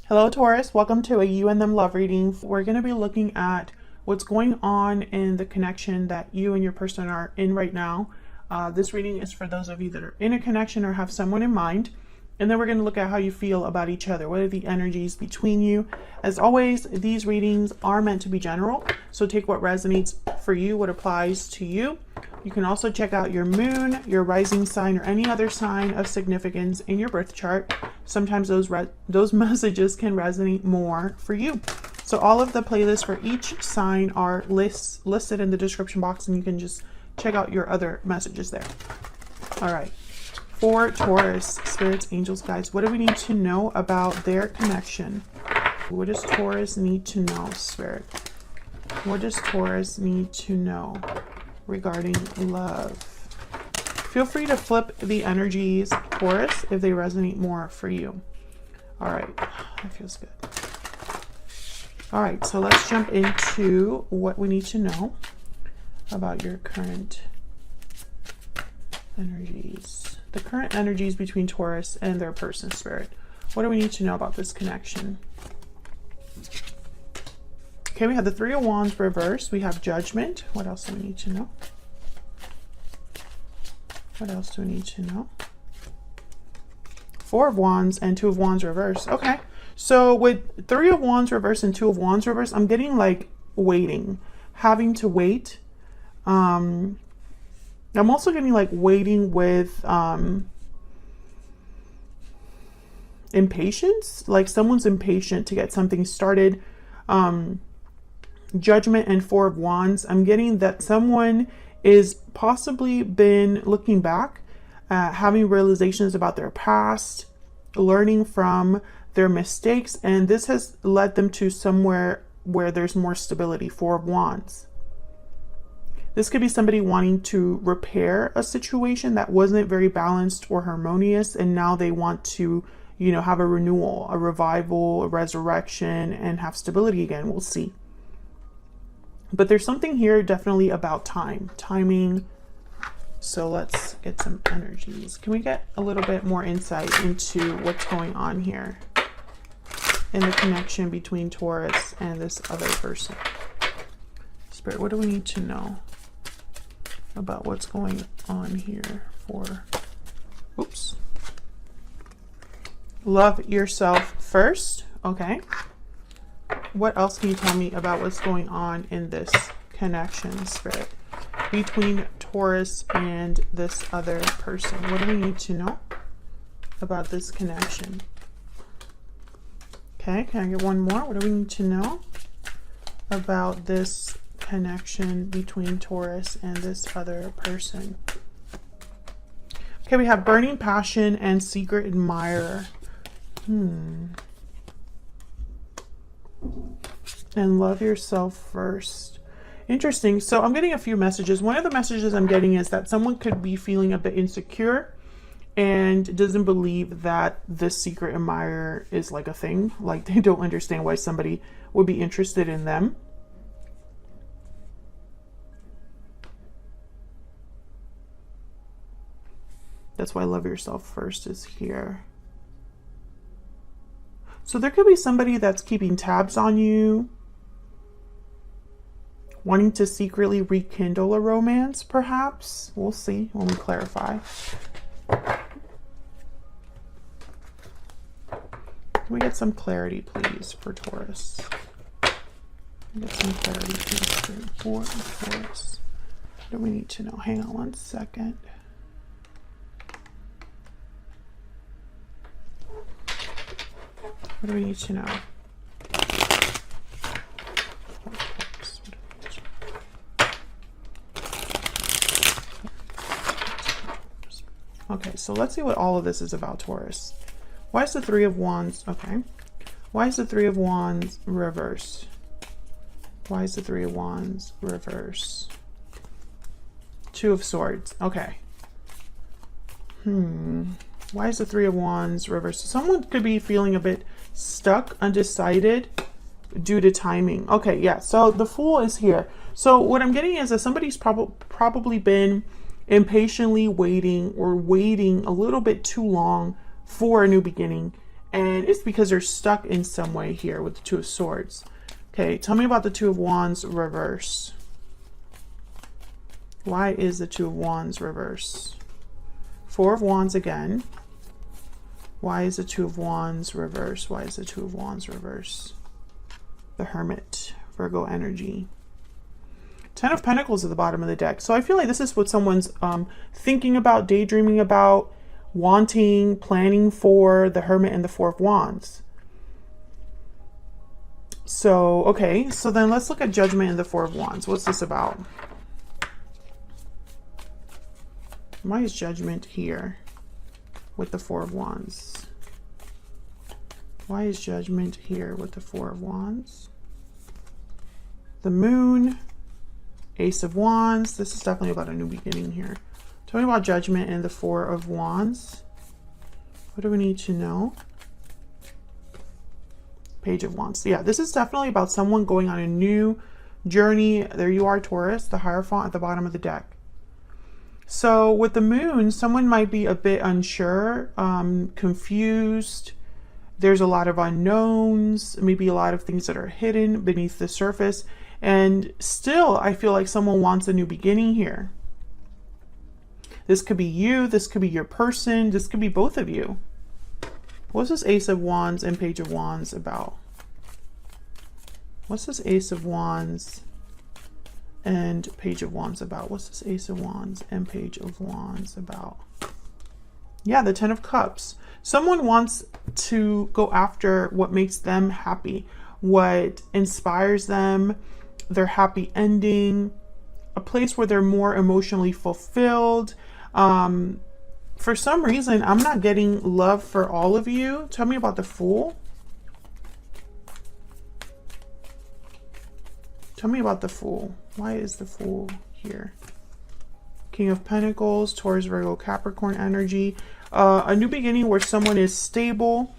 Hello Taurus, welcome to a You and Them love reading. We're going to be looking at what's going on in the connection that you and your person are in right now. This reading is for those of you that are in a connection or have someone in mind. And then we're going to look at how you feel about each other. What are the energies between you? As always, these readings are meant to be general. So take what resonates for you, what applies to you. You can also check out your moon, your rising sign, or any other sign of significance in your birth chart. Sometimes those messages can resonate more for you. So all of the playlists for each sign are listed in the description box, and you can just check out your other messages there. All right. For Taurus, spirits, angels, guides, what do we need to know about their connection? What does Taurus need to know, spirit? What does Taurus need to know regarding love? Feel free to flip the energies, Taurus, if they resonate more for you. All right, that feels good. All right, so let's jump into what we need to know about your current energies. The current energies between Taurus and their person, spirit. What do we need to know about this connection? Okay, we have the Three of Wands reversed. We have Judgment. What else do we need to know? What else do we need to know? Four of Wands and Two of Wands reversed. Okay, so with Three of Wands reversed and Two of Wands reversed, I'm getting like waiting, having to wait. I'm also getting like waiting with impatience, like someone's impatient to get something started. Judgment and Four of Wands, I'm getting that someone is possibly been looking back, having realizations about their past, learning from their mistakes, and this has led them to somewhere where there's more stability. Four of Wands. This could be somebody wanting to repair a situation that wasn't very balanced or harmonious, and now they want to, you know, have a renewal, a revival, a resurrection, and have stability again. We'll see. But there's something here definitely about timing. So let's get some energies. Can we get a little bit more insight into what's going on here in the connection between Taurus and this other person? Spirit, what do we need to know about what's going on here for, oops, love yourself first? Okay, what else can you tell me about what's going on in this connection, spirit, between Taurus and this other person? What do we need to know about this connection? Okay, can I get one more? What do we need to know about this connection between Taurus and this other person? Okay, we have burning passion and secret admirer. And love yourself first. Interesting. So I'm getting a few messages. One of the messages I'm getting is that someone could be feeling a bit insecure and doesn't believe that this secret admirer is like a thing. Like they don't understand why somebody would be interested in them. That's why love yourself first is here. So there could be somebody that's keeping tabs on you, wanting to secretly rekindle a romance, perhaps. We'll see when we clarify. Can we get some clarity, please, for Taurus? Get some clarity, please, for Taurus. What do we need to know? Hang on one second. What do we need to know? Okay, so let's see what all of this is about, Taurus. Why is the Three of Wands? Okay. Why is the Three of Wands reversed? Why is the Three of Wands reversed? Two of Swords. Okay. Why is the Three of Wands reversed? Someone could be feeling a bit stuck, undecided due to timing. Okay, yeah. So the Fool is here. So what I'm getting is that somebody's probably been impatiently waiting or waiting a little bit too long for a new beginning. And it's because they're stuck in some way here with the Two of Swords. Okay, tell me about the Two of Wands reverse. Why is the Two of Wands reverse? Four of Wands again. Why is the Two of Wands reverse? Why is the Two of Wands reverse? The Hermit, Virgo energy. Ten of Pentacles at the bottom of the deck. So I feel like this is what someone's thinking about, daydreaming about, wanting, planning for, the Hermit and the Four of Wands. So, okay, so then let's look at Judgment and the Four of Wands. What's this about? Why is Judgment here with the Four of Wands? Why is Judgment here with the Four of Wands? The Moon, Ace of Wands. This is definitely about a new beginning here. Tell me about Judgment and the Four of Wands. What do we need to know? Page of Wands. Yeah, this is definitely about someone going on a new journey. There you are, Taurus, the Hierophant at the bottom of the deck. So with the Moon, someone might be a bit unsure, confused. There's a lot of unknowns, maybe a lot of things that are hidden beneath the surface. And still, I feel like someone wants a new beginning here. This could be you, this could be your person, this could be both of you. What's this Ace of Wands and Page of Wands about? What's this Ace of Wands and Page of Wands about? What's this Ace of Wands and Page of Wands about? Yeah, the Ten of Cups. Someone wants to go after what makes them happy, what inspires them, their happy ending, a place where they're more emotionally fulfilled. For some reason, I'm not getting love for all of you. Tell me about the Fool. Tell me about the Fool. Why is the Fool here? King of Pentacles, Taurus, Virgo, Capricorn energy. A new beginning where someone is stable,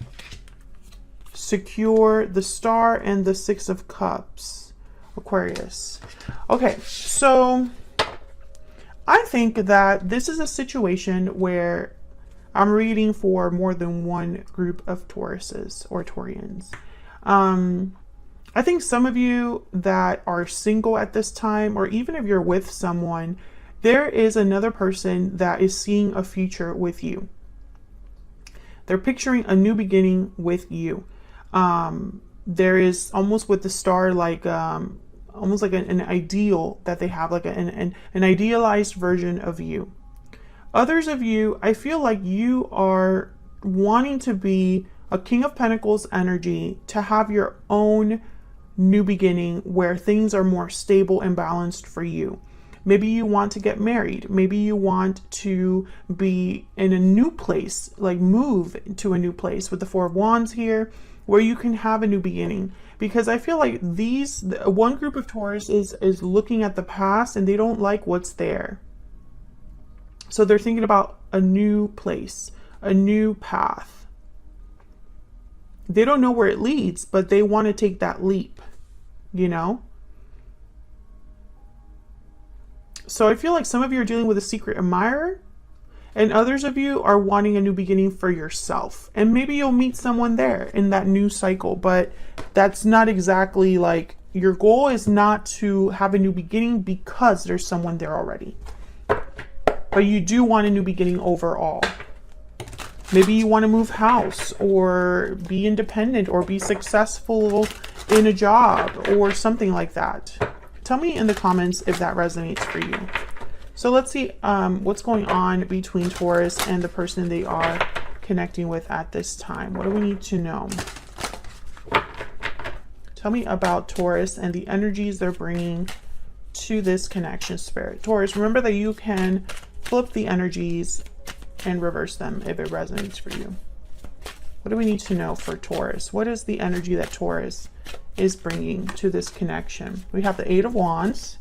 secure, the Star, and the Six of Cups. Aquarius. Okay, so I think that this is a situation where I'm reading for more than one group of Tauruses or Taurians. I think some of you that are single at this time, or even if you're with someone, there is another person that is seeing a future with you. They're picturing a new beginning with you. There is almost with the Star, like almost like an ideal that they have, like an idealized version of you. Others of you, I feel like you are wanting to be a King of Pentacles energy, to have your own new beginning where things are more stable and balanced for you. Maybe you want to get married. Maybe you want to be in a new place, like move to a new place with the Four of Wands here, where you can have a new beginning. Because I feel like one group of Taurus is looking at the past and they don't like what's there. So they're thinking about a new place, a new path. They don't know where it leads, but they want to take that leap, you know? So I feel like some of you are dealing with a secret admirer, and others of you are wanting a new beginning for yourself. And maybe you'll meet someone there in that new cycle, but that's not exactly like, your goal is not to have a new beginning because there's someone there already. But you do want a new beginning overall. Maybe you want to move house, or be independent, or be successful in a job, or something like that. Tell me in the comments if that resonates for you. So let's see what's going on between Taurus and the person they are connecting with at this time. What do we need to know? Tell me about Taurus and the energies they're bringing to this connection, Spirit. Taurus, remember that you can flip the energies and reverse them if it resonates for you. What do we need to know for Taurus? What is the energy that Taurus is bringing to this connection? We have the Eight of Wands.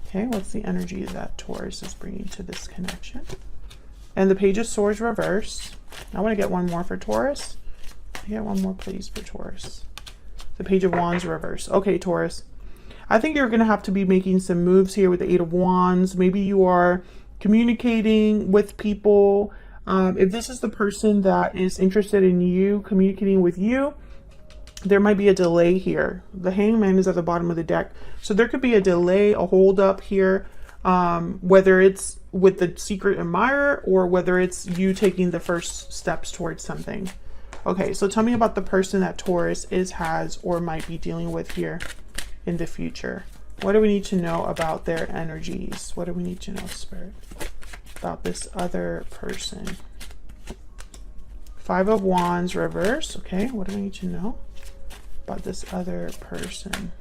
Okay, what's the energy that Taurus is bringing to this connection? And the Page of Swords reverse. I want to get one more for Taurus. Get one more, please, for Taurus. The Page of Wands reverse. Okay, Taurus. I think you're going to have to be making some moves here with the Eight of Wands. Maybe you are communicating with people. If this is the person that is interested in you, communicating with you, there might be a delay here. The Hangman is at the bottom of the deck. So there could be a delay, a hold up here, whether it's with the secret admirer or whether it's you taking the first steps towards something. Okay, so tell me about the person that Taurus has, or might be dealing with here in the future. What do we need to know about their energies? What do we need to know, Spirit, about this other person? Five of Wands reverse. Okay, what do we need to know about this other person?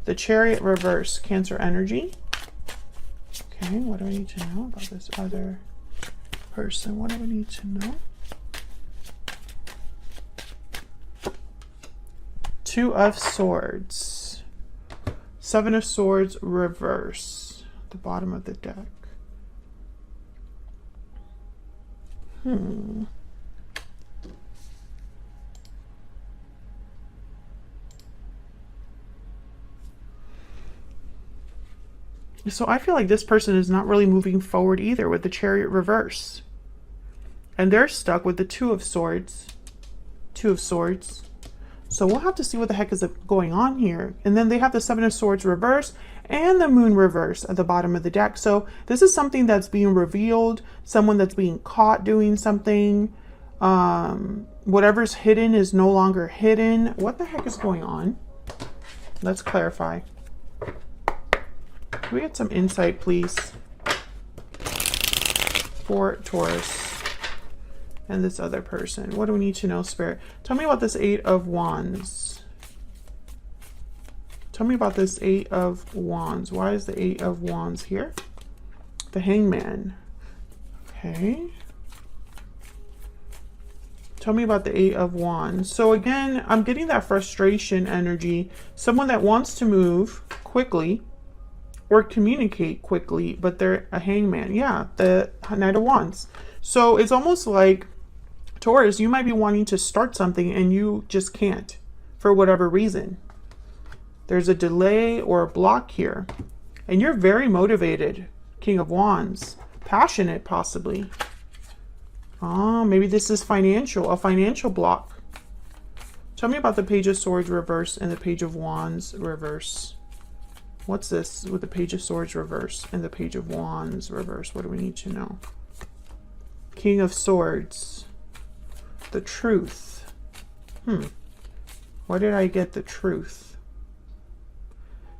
The Chariot reverse, Cancer energy. Okay, what do we need to know about this other person? What do we need to know? Two of Swords. Seven of Swords reverse, the bottom of the deck. So I feel like this person is not really moving forward either with the Chariot reverse. And they're stuck with the Two of Swords. Two of Swords. So we'll have to see what the heck is going on here. And then they have the Seven of Swords reverse and the Moon reverse at the bottom of the deck. So this is something that's being revealed, someone that's being caught doing something. Whatever's hidden is no longer hidden. What the heck is going on? Let's clarify. Can we get some insight, please, for Taurus and this other person? What do we need to know, Spirit? Tell me about this Eight of Wands. Tell me about this Eight of Wands. Why is the Eight of Wands here? The Hangman. Okay. Tell me about the Eight of Wands. So again, I'm getting that frustration energy. Someone that wants to move quickly or communicate quickly, but they're a hangman. Yeah, the Knight of Wands. So it's almost like, Taurus, you might be wanting to start something and you just can't for whatever reason. There's a delay or a block here. And you're very motivated, King of Wands. Passionate, possibly. Oh, maybe this is financial, a financial block. Tell me about the Page of Swords reverse and the Page of Wands reverse. What's this with the Page of Swords reverse and the Page of Wands reverse? What do we need to know? King of Swords. The truth. Why did I get the truth?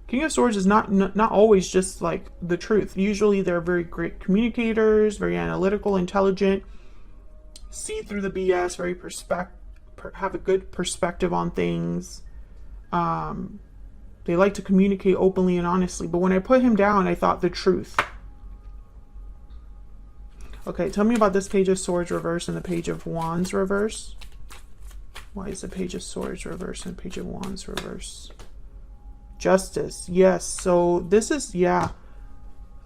King of Swords is not always just like the truth. Usually they're very great communicators, very analytical, intelligent, see through the BS, very have a good perspective on things. They like to communicate openly and honestly. But when I put him down, I thought the truth. Okay, tell me about this Page of Swords reverse and the Page of Wands reverse. Why is the Page of Swords reverse and Page of Wands reverse? Justice. Yes. So this is, yeah,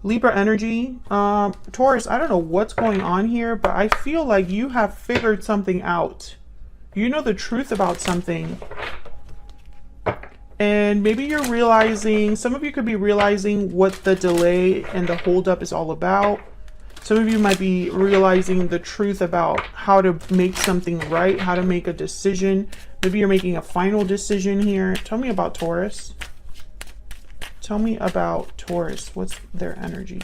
Libra energy. Taurus, I don't know what's going on here, but I feel like you have figured something out. You know the truth about something. And maybe you're realizing, some of you could be realizing what the delay and the holdup is all about. Some of you might be realizing the truth about how to make something right, how to make a decision. Maybe you're making a final decision here. Tell me about Taurus. Tell me about Taurus. What's their energy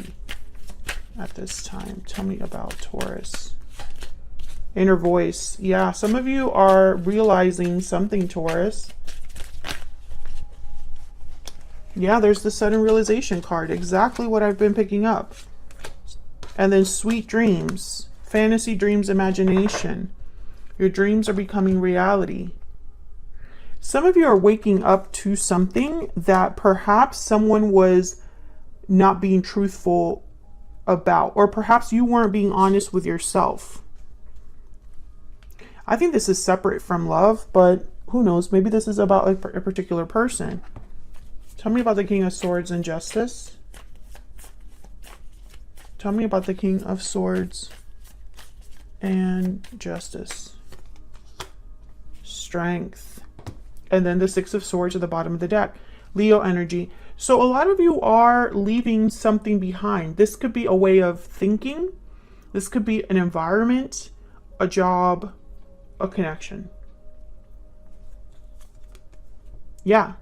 at this time? Tell me about Taurus. Inner voice. Yeah, some of you are realizing something, Taurus. Yeah, there's the sudden realization card. Exactly what I've been picking up. And then sweet dreams. Fantasy dreams, imagination. Your dreams are becoming reality. Some of you are waking up to something that perhaps someone was not being truthful about. Or perhaps you weren't being honest with yourself. I think this is separate from love, but who knows? Maybe this is about a particular person. Tell me about the King of Swords and Justice. Tell me about the King of Swords and Justice. Strength. And then the Six of Swords at the bottom of the deck. Leo energy. So a lot of you are leaving something behind. This could be a way of thinking, This could be an environment, a job, a connection. Yeah.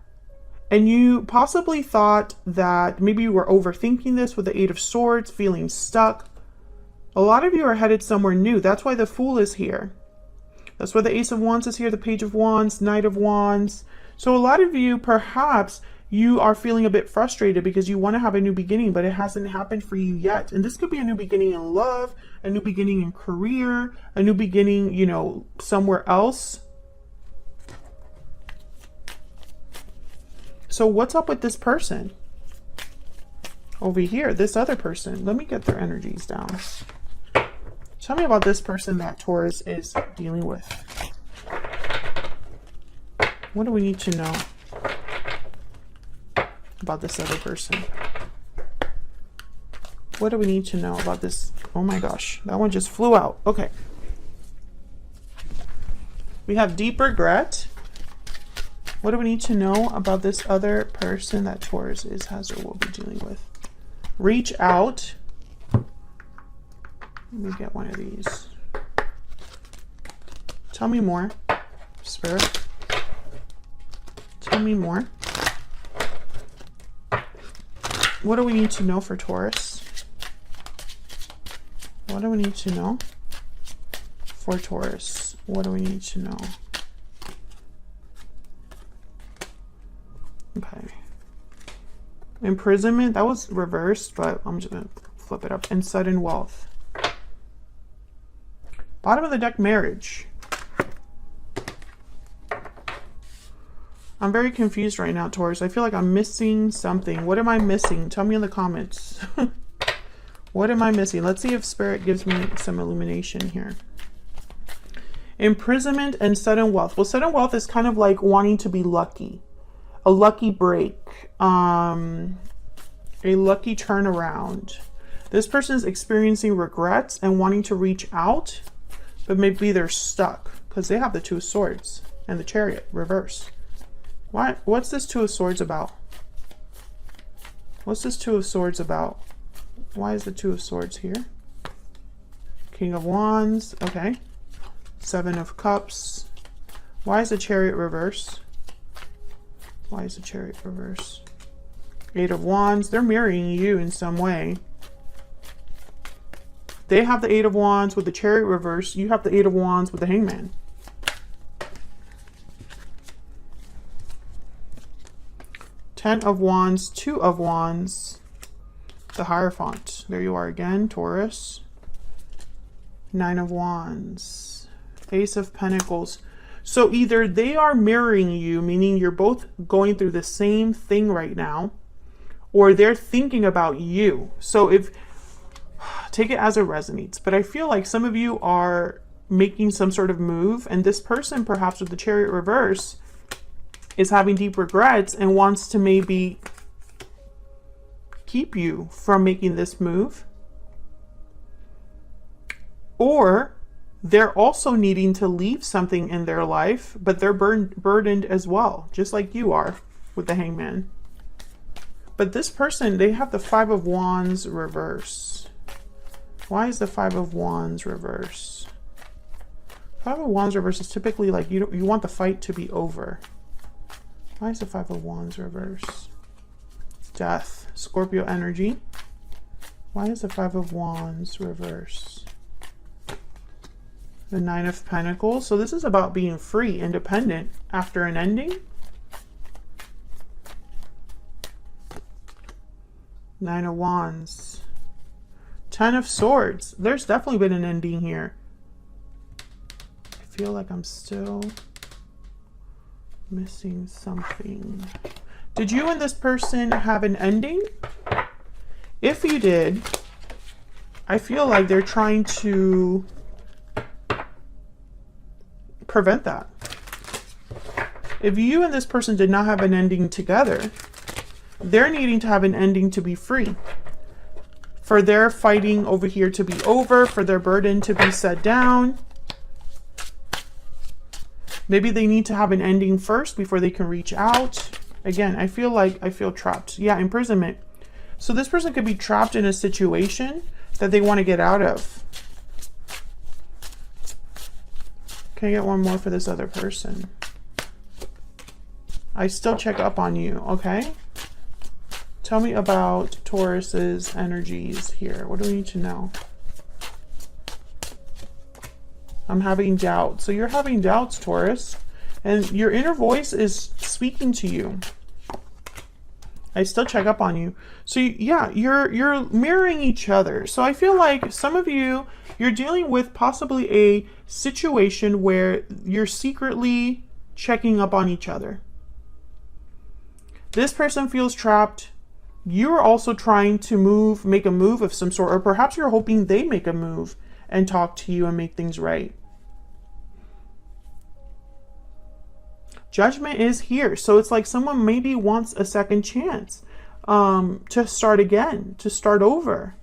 And you possibly thought that maybe you were overthinking this with the Eight of Swords, feeling stuck. A lot of you are headed somewhere new. That's why the Fool is here. That's why the Ace of Wands is here, the Page of Wands, Knight of Wands. So a lot of you, perhaps, you are feeling a bit frustrated because you want to have a new beginning, but it hasn't happened for you yet. And this could be a new beginning in love, a new beginning in career, a new beginning, you know, somewhere else. So what's up with this person? Over here, this other person. Let me get their energies down. Tell me about this person that Taurus is dealing with. What do we need to know about this other person? What do we need to know about this? Oh my gosh, that one just flew out. Okay. We have deep regret. What do we need to know about this other person that Taurus has or will be dealing with? Reach out. Let me get one of these. Tell me more, Spirit. Tell me more. What do we need to know for Taurus? What do we need to know for Taurus? What do we need to know? Okay. Imprisonment, that was reversed, but I'm just going to flip it up. And sudden wealth. Bottom of the deck, marriage. I'm very confused right now, Taurus. I feel like I'm missing something. What am I missing? Tell me in the comments. What am I missing? Let's see if Spirit gives me some illumination here. Imprisonment and sudden wealth. Well, sudden wealth is kind of like wanting to be lucky. A lucky break. A lucky turnaround. This person is experiencing regrets and wanting to reach out, but maybe they're stuck because they have the Two of Swords and the Chariot reverse. What's this Two of Swords about? What's this Two of Swords about? Why is the Two of Swords here? King of Wands. Okay. Seven of Cups. Why is the Chariot reverse? Why is the Chariot reverse? Eight of Wands. They're marrying you in some way. They have the Eight of Wands with the Chariot reverse. You have the Eight of Wands with the Hangman. Ten of Wands, Two of Wands, the Hierophant. There you are again, Taurus. Nine of Wands, Ace of Pentacles. So either they are mirroring you, meaning you're both going through the same thing right now, or they're thinking about you. So if, take it as it resonates, but I feel like some of you are making some sort of move, and this person, perhaps with the Chariot reverse, is having deep regrets and wants to maybe keep you from making this move. Or they're also needing to leave something in their life, but they're burdened as well, just like you are with the Hangman. But this person, they have the Five of Wands reverse. Why is the Five of Wands reverse? Five of Wands reverse is typically like you want the fight to be over. Why is the Five of Wands reverse? Death, Scorpio energy. Why is the Five of Wands reverse? The Nine of Pentacles. So this is about being free, independent after an ending. Nine of Wands. Ten of Swords. There's definitely been an ending here. I feel like I'm still missing something. Did you and this person have an ending? If you did, I feel like they're trying to prevent that. If you and this person did not have an ending together, they're needing to have an ending to be free. For their fighting over here to be over, for their burden to be set down. Maybe they need to have an ending first before they can reach out. Again, I feel trapped. Yeah, imprisonment. So this person could be trapped in a situation that they want to get out of. Can I get one more for this other person? I still check up on you, okay? Tell me about Taurus's energies here. What do we need to know? I'm having doubts. So you're having doubts, Taurus. And your inner voice is speaking to you. I still check up on you. So yeah, you're mirroring each other. So I feel like some of you, you're dealing with possibly a situation where you're secretly checking up on each other. This person feels trapped. You're also trying to make a move of some sort, or perhaps you're hoping they make a move and talk to you and make things right. Judgment is here. So it's like someone maybe wants a second chance to start again, to start over.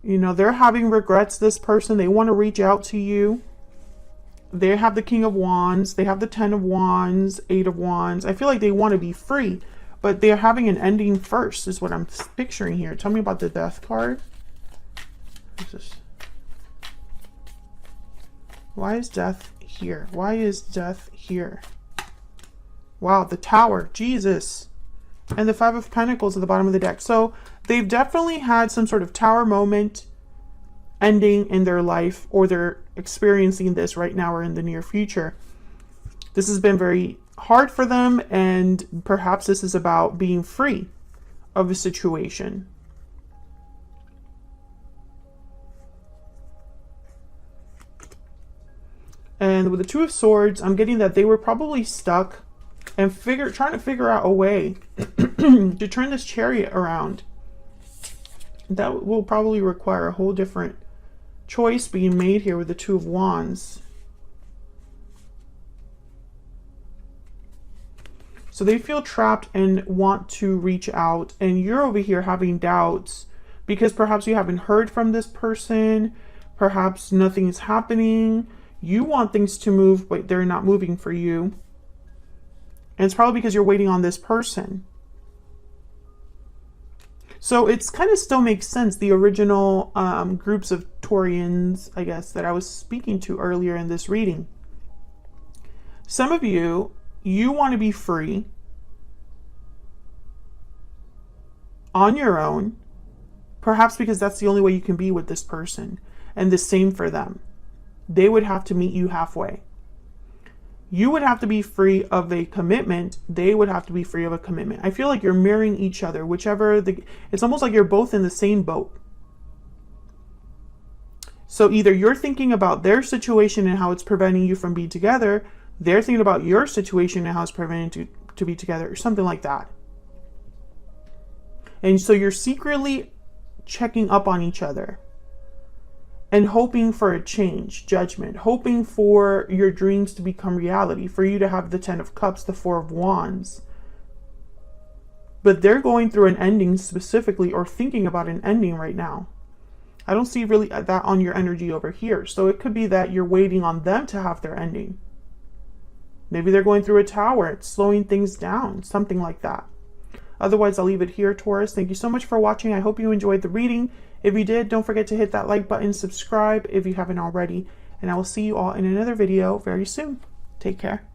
You know, they're having regrets, this person. They want to reach out to you. They have the King of Wands. They have the 10 of Wands, 8 of Wands. I feel like they want to be free, but they're having an ending first is what I'm picturing here. Tell me about the Death card. Why is death here? Why is death here? Wow, the Tower, Jesus. And the 5 of Pentacles at the bottom of the deck. So they've definitely had some sort of Tower moment ending in their life, or they're experiencing this right now or in the near future. This has been very hard for them, and perhaps this is about being free of a situation. And with the 2 of Swords, I'm getting that they were probably stuck and trying to figure out a way to turn this Chariot around. That will probably require a whole different choice being made here with the 2 of Wands. So they feel trapped and want to reach out, and you're over here having doubts because perhaps you haven't heard from this person, perhaps nothing's happening. You want things to move, but they're not moving for you. And it's probably because you're waiting on this person. So it's kind of still makes sense. The original groups of Taurians, I guess, that I was speaking to earlier in this reading. Some of you, you want to be free on your own, perhaps because that's the only way you can be with this person. And the same for them. They would have to meet you halfway. You would have to be free of a commitment. They would have to be free of a commitment. I feel like you're mirroring each other, it's almost like you're both in the same boat. So either you're thinking about their situation and how it's preventing you from being together, they're thinking about your situation and how it's preventing you to be together, or something like that. And so you're secretly checking up on each other and hoping for a change, judgment, hoping for your dreams to become reality, for you to have the 10 of Cups, the 4 of Wands. But they're going through an ending specifically, or thinking about an ending right now. I don't see really that on your energy over here. So it could be that you're waiting on them to have their ending. Maybe they're going through a tower. It's slowing things down, something like that. Otherwise, I'll leave it here, Taurus. Thank you so much for watching. I hope you enjoyed the reading. If you did, don't forget to hit that like button, subscribe if you haven't already, and I will see you all in another video very soon. Take care.